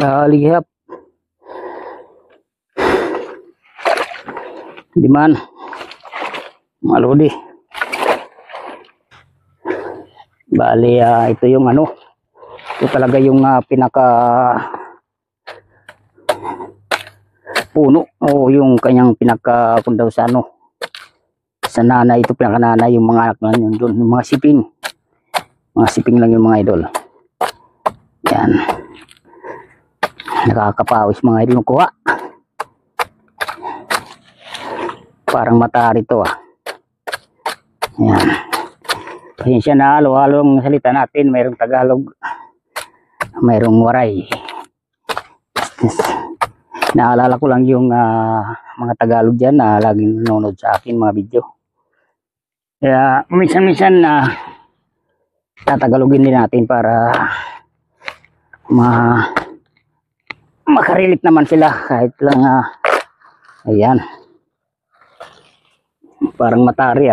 Naligihap. Di man. Maludi. Bali, ito yung ano. Ito talaga yung pinaka puno o yung kanyang pinaka kung daw sa ano. Sa nanay, ito pinaka nanay, yung mga anak na yun doon, yung mga siping. Mga siping lang yung mga idol. Yan. Nakakapawis mga idol kuha. Parang matari to Yan. Pasensya na, halo-halo ang salita natin. Mayroong Tagalog, mayroong Waray. Naalala ko lang yung mga Tagalog dyan na laging nanonood sa akin mga video. Kaya minsan-minsan tatagalogin din natin para makarelate naman sila kahit lang ayan. Parang matari